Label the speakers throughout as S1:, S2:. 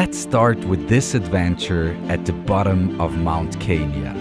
S1: Let's start with this adventure at the bottom of Mount Kenya.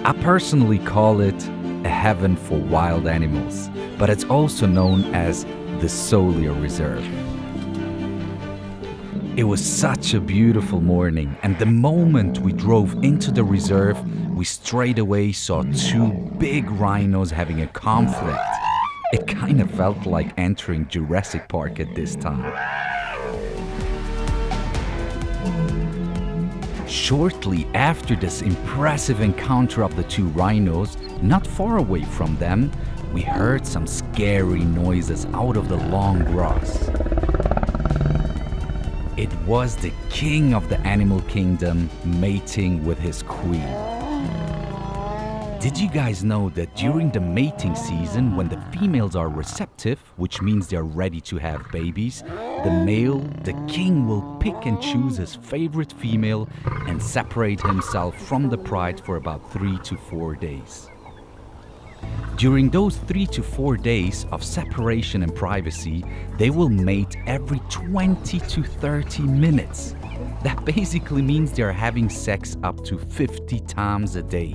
S1: I personally call it a heaven for wild animals, but it's also known as the Solio Reserve. It was such a beautiful morning, and the moment we drove into the reserve, we straight away saw two big rhinos having a conflict. It kind of felt like entering Jurassic Park at this time. Shortly after this impressive encounter of the two rhinos, not far away from them, we heard some scary noises out of the long grass. It was the king of the animal kingdom mating with his queen. Did you guys know that during the mating season, when the females are receptive, which means they're ready to have babies, the male, the king, will pick and choose his favorite female and separate himself from the bride for about 3 to 4 days. During those 3 to 4 days of separation and privacy, they will mate every 20 to 30 minutes. That basically means they're having sex up to 50 times a day.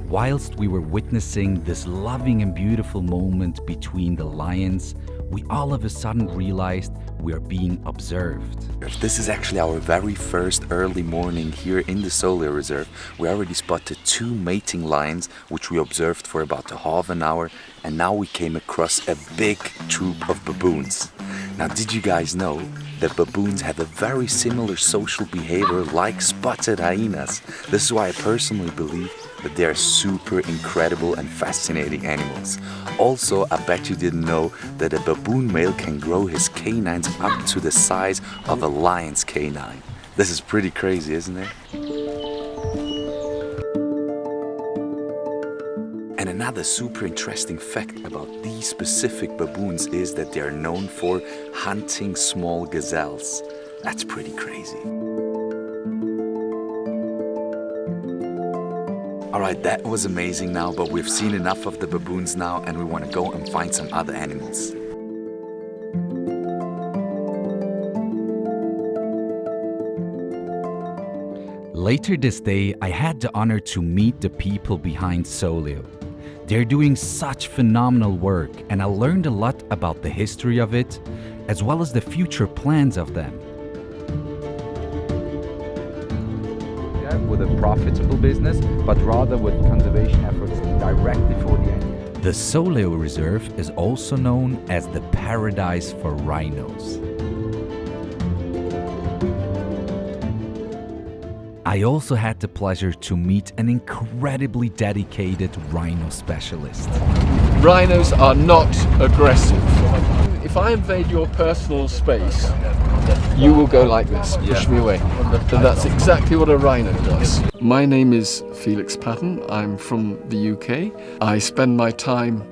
S1: Whilst we were witnessing this loving and beautiful moment between the lions, we all of a sudden realized we are being observed.
S2: This is actually our very first early morning here in the Solio Reserve. We already spotted 2 mating lions, which we observed for about a half an hour, and now we came across a big troop of baboons. Now, did you guys know that baboons have a very similar social behavior like spotted hyenas? This is why I personally believe that they are super incredible and fascinating animals. Also, I bet you didn't know that a baboon male can grow his canines up to the size of a lion's canine. This is pretty crazy, isn't it? And another super interesting fact about these specific baboons is that they are known for hunting small gazelles. That's pretty crazy. Alright, that was amazing now, but we've seen enough of the baboons now and we want to go and find some other animals.
S1: Later this day, I had the honor to meet the people behind Solio. They're doing such phenomenal work, and I learned a lot about the history of it, as well as the future plans of them.
S3: With a profitable business, but rather with conservation efforts directly for the animal.
S1: The Solio Reserve is also known as the paradise for rhinos. I also had the pleasure to meet an incredibly dedicated rhino specialist.
S4: Rhinos are not aggressive. If I invade your personal space, you will go like this, push me away. So that's exactly what a rhino does. My name is Felix Patton. I'm from the UK. I spend my time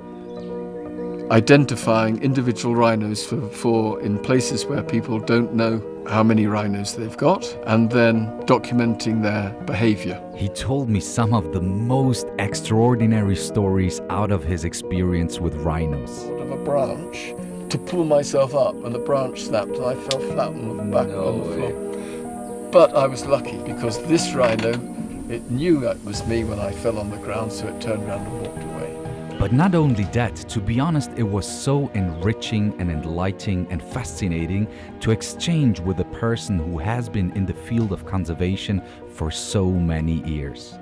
S4: identifying individual rhinos in places where people don't know how many rhinos they've got, and then documenting their behavior.
S1: He told me some of the most extraordinary stories out of his experience with rhinos.
S4: Of a branch to pull myself up, and the branch snapped and I fell flat on the back on the floor. But I was lucky because this rhino, it knew it was me when I fell on the ground, so it turned around and walked away.
S1: But not only that, to be honest, it was so enriching and enlightening and fascinating to exchange with a person who has been in the field of conservation for so many years.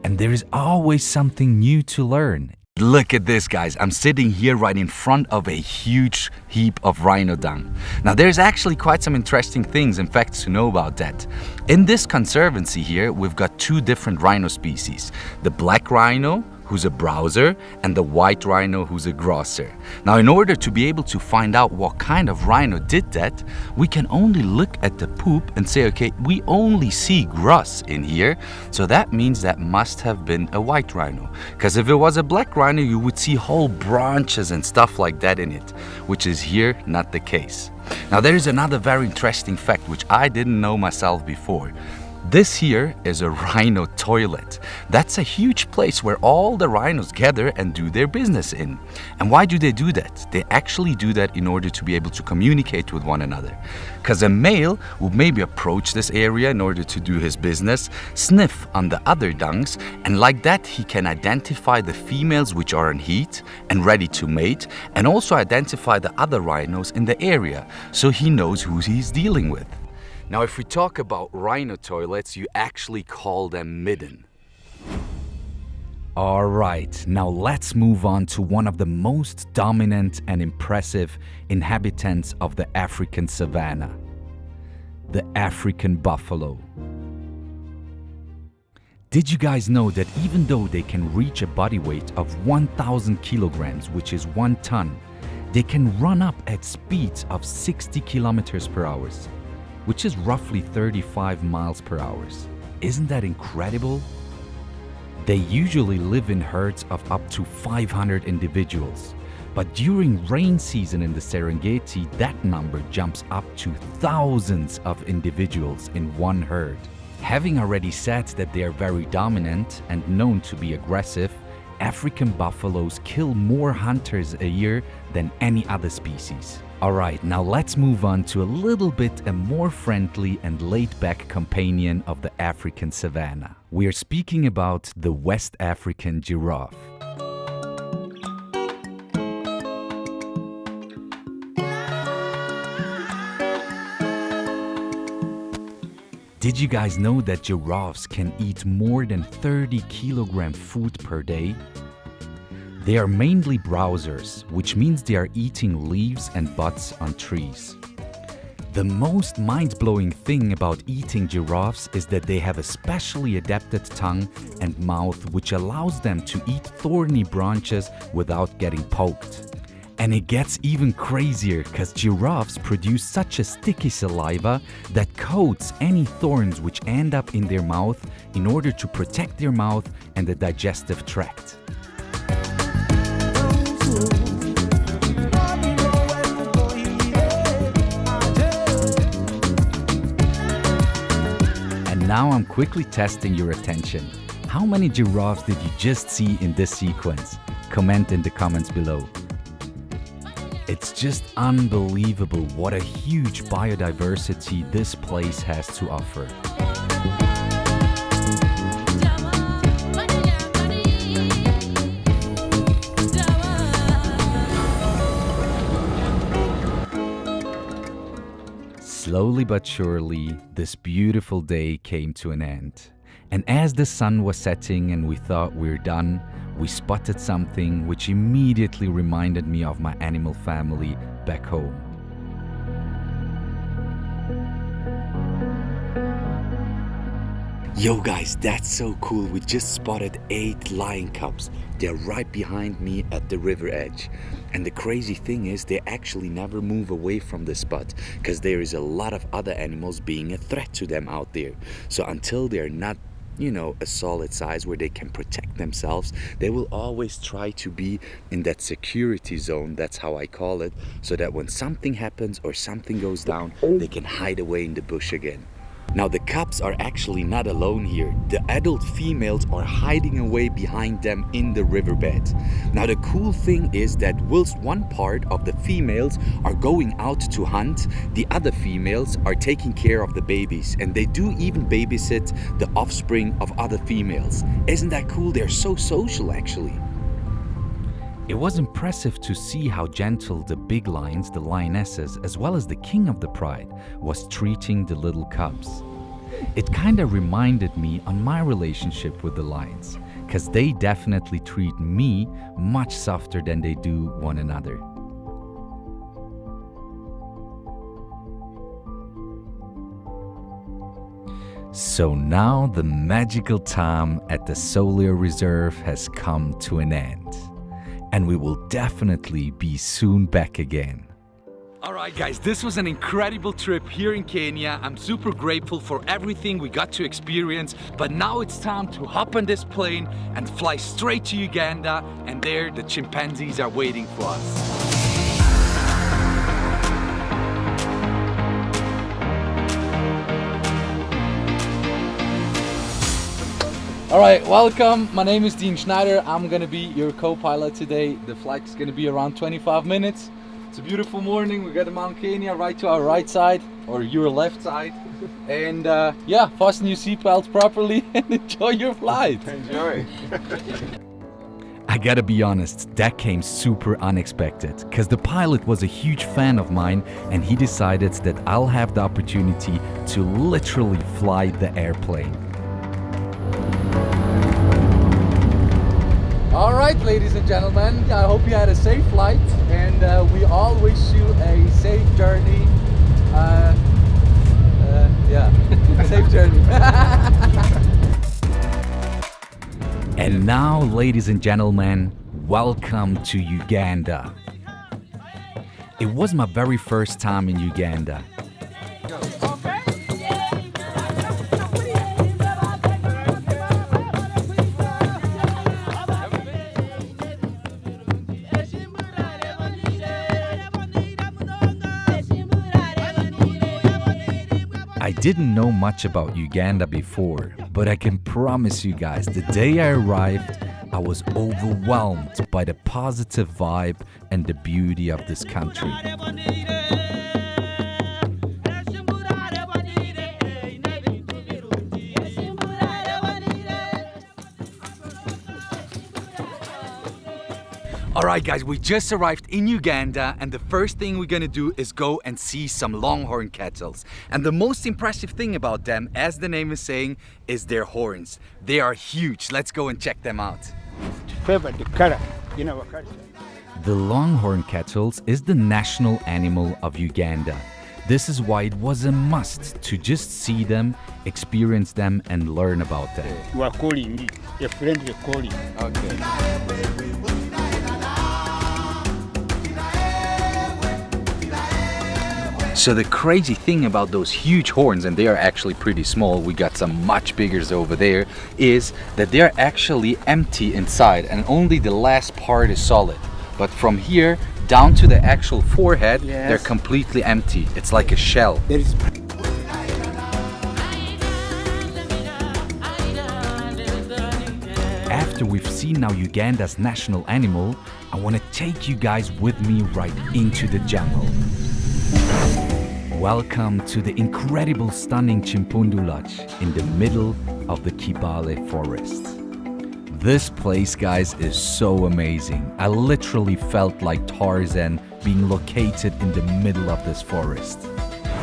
S1: And there is always something new to learn. Look at this, guys. I'm sitting here right in front of a huge heap of rhino dung. Now, there's actually quite some interesting things and facts to know about that. In this conservancy here, we've got 2 different rhino species. The black rhino, who's a browser, and the white rhino, who's a grosser. Now, in order to be able to find out what kind of rhino did that, we can only look at the poop and say, okay, we only see gross in here, so that means that must have been a white rhino. Because if it was a black rhino, you would see whole branches and stuff like that in it, which is here not the case. Now, there is another very interesting fact which I didn't know myself before. This here is a rhino toilet. That's a huge place where all the rhinos gather and do their business in. And why do they do that? They actually do that in order to be able to communicate with one another. Because a male would maybe approach this area in order to do his business, sniff on the other dungs, and like that he can identify the females which are in heat and ready to mate, and also identify the other rhinos in the area, so he knows who he's dealing with. Now, if we talk about rhino toilets, you actually call them midden. Alright, now let's move on to one of the most dominant and impressive inhabitants of the African savanna, the African buffalo. Did you guys know that even though they can reach a body weight of 1,000 kilograms, which is 1 ton, they can run up at speeds of 60 kilometers per hour, which is roughly 35 miles per hour. Isn't that incredible? They usually live in herds of up to 500 individuals, but during rain season in the Serengeti, that number jumps up to thousands of individuals in one herd. Having already said that they are very dominant and known to be aggressive, African buffaloes kill more hunters a year than any other species. Alright, now let's move on to a little bit a more friendly and laid-back companion of the African savanna. We are speaking about the West African giraffe. Did you guys know that giraffes can eat more than 30 kilogram food per day? They are mainly browsers, which means they are eating leaves and buds on trees. The most mind-blowing thing about eating giraffes is that they have a specially adapted tongue and mouth which allows them to eat thorny branches without getting poked. And it gets even crazier because giraffes produce such a sticky saliva that coats any thorns which end up in their mouth in order to protect their mouth and the digestive tract. And now I'm quickly testing your attention. How many giraffes did you just see in this sequence? Comment in the comments below. It's just unbelievable what a huge biodiversity this place has to offer. Slowly but surely, this beautiful day came to an end. And as the sun was setting and we thought we're done, we spotted something which immediately reminded me of my animal family back home. Yo guys, that's so cool. We just spotted 8 lion cubs. They're right behind me at the river edge. And the crazy thing is they actually never move away from the spot because there is a lot of other animals being a threat to them out there. So until they're not, you know, a solid size where they can protect themselves, they will always try to be in that security zone, that's how I call it, so that when something happens or something goes down, they can hide away in the bush again. Now the cubs are actually not alone here. The adult females are hiding away behind them in the riverbed. Now the cool thing is that whilst one part of the females are going out to hunt, the other females are taking care of the babies, and they do even babysit the offspring of other females. Isn't that cool? They're so social actually. It was impressive to see how gentle the big lions, the lionesses, as well as the king of the pride, was treating the little cubs. It kinda reminded me on my relationship with the lions, cause they definitely treat me much softer than they do one another. So now the magical time at the Solar Reserve has come to an end. And we will definitely be soon back again. Alright guys, this was an incredible trip here in Kenya. I'm super grateful for everything we got to experience, but now it's time to hop on this plane and fly straight to Uganda, and there the chimpanzees are waiting for us.
S3: All right, welcome. My name is Dean Schneider. I'm gonna be your co-pilot today. The flight is gonna be around 25 minutes. It's a beautiful morning. We got the Mount Kenya right to our right side, or your left side. And yeah, fasten your seatbelts properly and enjoy your flight.
S5: Enjoy.
S1: I gotta be honest, that came super unexpected, because the pilot was a huge fan of mine and he decided that I'll have the opportunity to literally fly the airplane.
S3: All right, ladies and gentlemen, I hope you had a safe flight, and we all wish you a safe journey. Yeah, safe journey.
S1: And now, ladies and gentlemen, welcome to Uganda. It was my very first time in Uganda. I didn't know much about Uganda before, but I can promise you guys, the day I arrived, I was overwhelmed by the positive vibe and the beauty of this country. Alright guys, we just arrived in Uganda, and the first thing we're gonna do is go and see some longhorn kettles. And the most impressive thing about them, as the name is saying, is their horns. They are huge. Let's go and check them out.
S5: Favorite color in our culture.
S1: The longhorn kettles is the national animal of Uganda. This is why it was a must to just see them, experience them, and learn about them.
S5: You are calling a friendly calling.
S3: Okay.
S2: So the crazy thing about those huge horns, and they are actually pretty small, we got some much bigger over there, is that they're actually empty inside and only the last part is solid. But from here down to the actual forehead,
S5: Yes.
S2: they're completely empty. It's like a shell.
S5: There is
S1: After we've seen now Uganda's national animal, I want to take you guys with me right into the jungle. Welcome to the incredible stunning Chimpundu Lodge in the middle of the Kibale forest. This place, guys, is so amazing. I literally felt like Tarzan being located in the middle of this forest.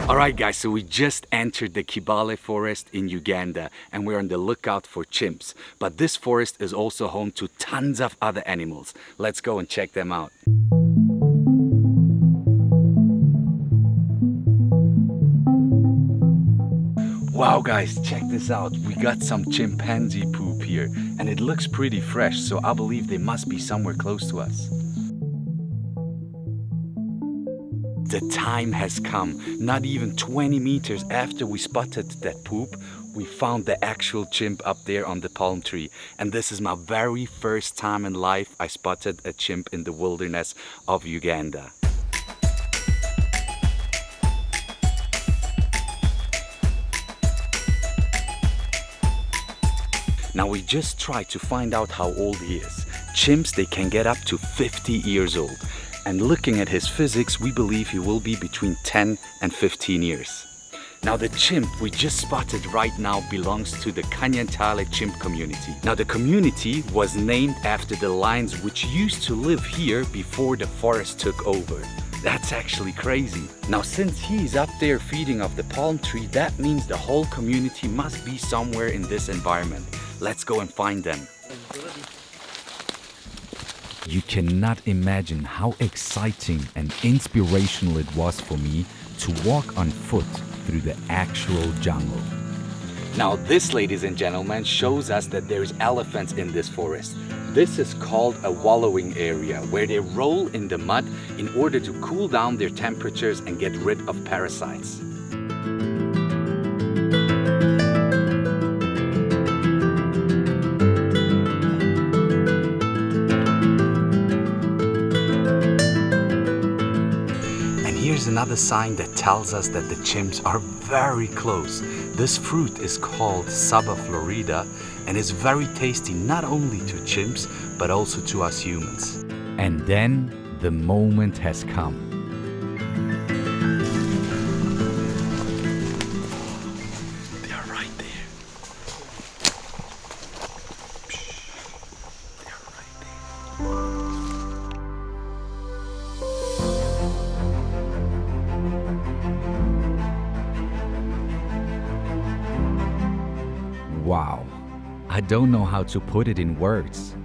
S1: Alright guys, so we just entered the Kibale forest in Uganda and we're on the lookout for chimps. But this forest is also home to tons of other animals. Let's go and check them out. Wow guys, check this out. We got some chimpanzee poop here and it looks pretty fresh, so I believe they must be somewhere close to us. The time has come. Not even 20 meters after we spotted that poop, we found the actual chimp up there on the palm tree. And this is my very first time in life I spotted a chimp in the wilderness of Uganda. Now we just tried to find out how old he is. Chimps, they can get up to 50 years old. And looking at his physics, we believe he will be between 10 and 15 years. Now the chimp we just spotted right now belongs to the Kanyantale chimp community. Now the community was named after the lions which used to live here before the forest took over. That's actually crazy. Now since he's up there feeding off the palm tree, that means the whole community must be somewhere in this environment. Let's go and find them. You cannot imagine how exciting and inspirational it was for me to walk on foot through the actual jungle. Now this, ladies and gentlemen, shows us that there's elephants in this forest. This is called a wallowing area, where they roll in the mud in order to cool down their temperatures and get rid of parasites. Here's another sign that tells us that the chimps are very close. This fruit is called Saba Florida,
S2: and is very tasty not only to chimps but also to us humans.
S1: And then the moment has come.
S2: They are right there. They are right there.
S1: Wow, I don't know how to put it in words.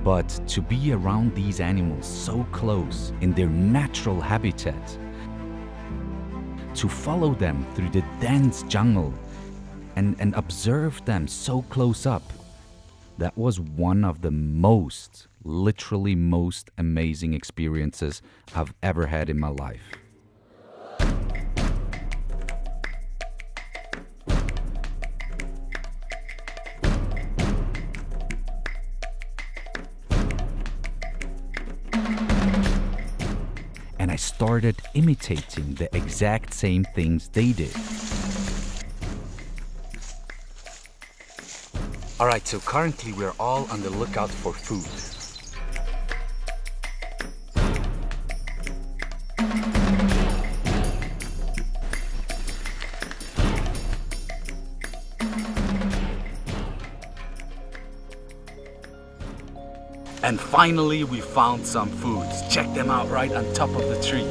S1: But to be around these animals so close in their natural habitat, to follow them through the dense jungle and observe them so close up, that was one of the most, literally most amazing experiences I've ever had in my life. And I started imitating the exact same things they did.
S2: Alright, so currently we're all on the lookout for food. And finally we found some foods. Check them out right on top of the tree.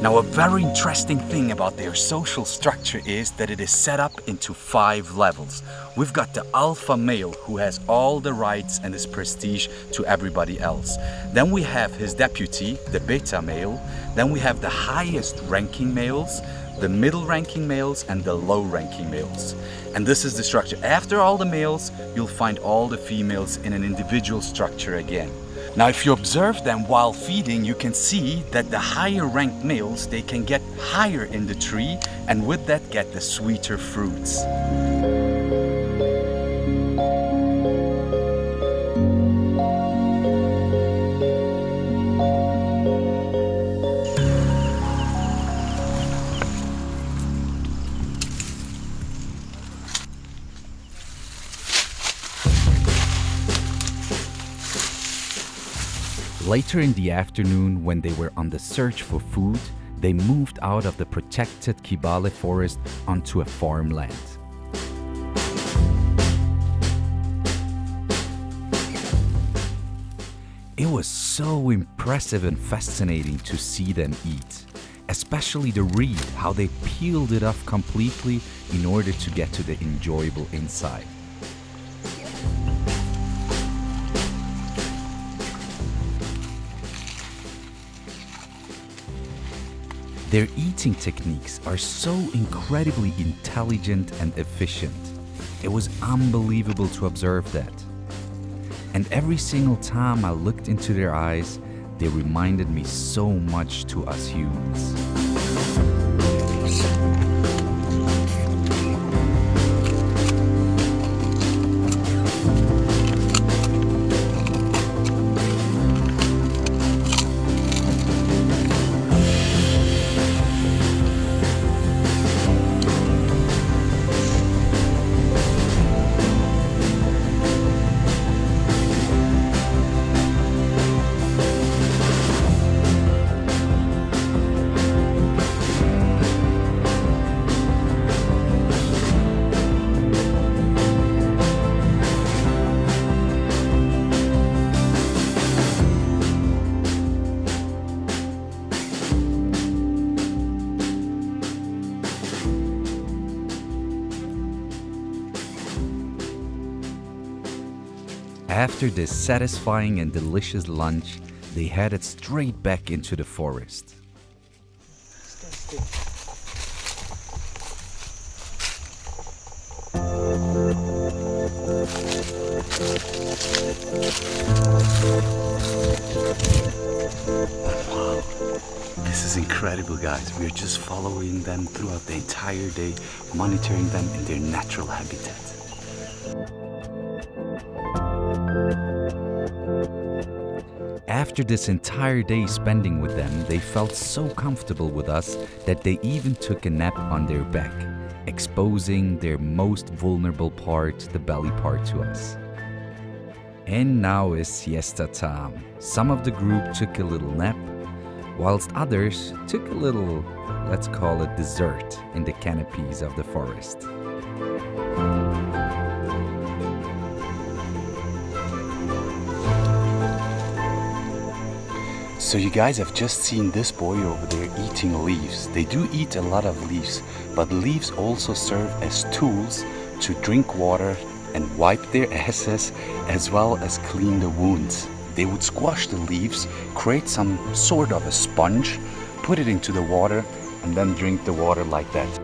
S2: Now, a very interesting thing about their social structure is that it is set up into 5 levels. We've got the alpha male who has all the rights and is prestige to everybody else. Then we have his deputy, the beta male. Then we have the highest ranking males, the middle ranking males, and the low ranking males. And this is the structure. After all the males, you'll find all the females in an individual structure again. Now, if you observe them while feeding, you can see that the higher ranked males, they can get higher in the tree and with that get the sweeter fruits.
S1: Later in the afternoon, when they were on the search for food, they moved out of the protected Kibale forest onto a farmland. It was so impressive and fascinating to see them eat, especially the reed, how they peeled it off completely in order to get to the enjoyable inside. Their eating techniques are so incredibly intelligent and efficient. It was unbelievable to observe that. And every single time I looked into their eyes, they reminded me so much to us humans. After this satisfying and delicious lunch, they headed straight back into the forest.
S2: Wow, this is incredible, guys. We're just following them throughout the entire day, monitoring them in their natural habitat.
S1: After After this entire day spending with them, they felt so comfortable with us that they even took a nap on their back, exposing their most vulnerable part, the belly part, to us. And now is siesta time. Some of the group took a little nap, whilst others took a little, let's call it dessert, in the canopies of the forest.
S2: So you guys have just seen this boy over there eating leaves. They do eat a lot of leaves, but leaves also serve as tools to drink water and wipe their asses, as well as clean the wounds. They would squash the leaves, create some sort of a sponge, put it into the water, and then drink the water like that.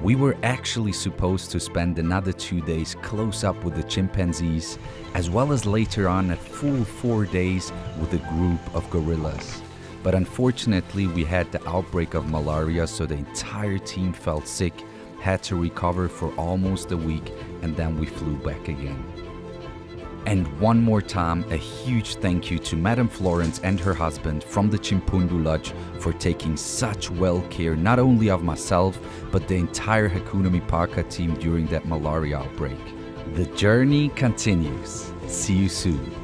S1: We were actually supposed to spend another 2 days close up with the chimpanzees, as well as later on a full 4 days with a group of gorillas. But unfortunately, we had the outbreak of malaria, so the entire team felt sick, had to recover for almost a week, and then we flew back again. And one more time, a huge thank you to Madame Florence and her husband from the Chimpundu Lodge for taking such well care not only of myself, but the entire Hakuna Mipaka team during that malaria outbreak. The journey continues. See you soon.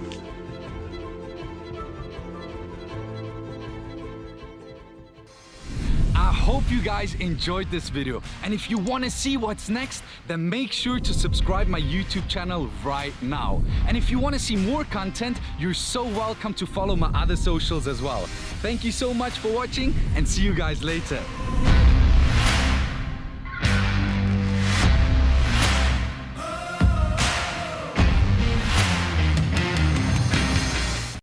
S1: I hope you guys enjoyed this video, and if you want to see what's next, then make sure to subscribe my YouTube channel right now. And if you want to see more content, you're so welcome to follow my other socials as well. Thank you so much for watching, and see you guys later.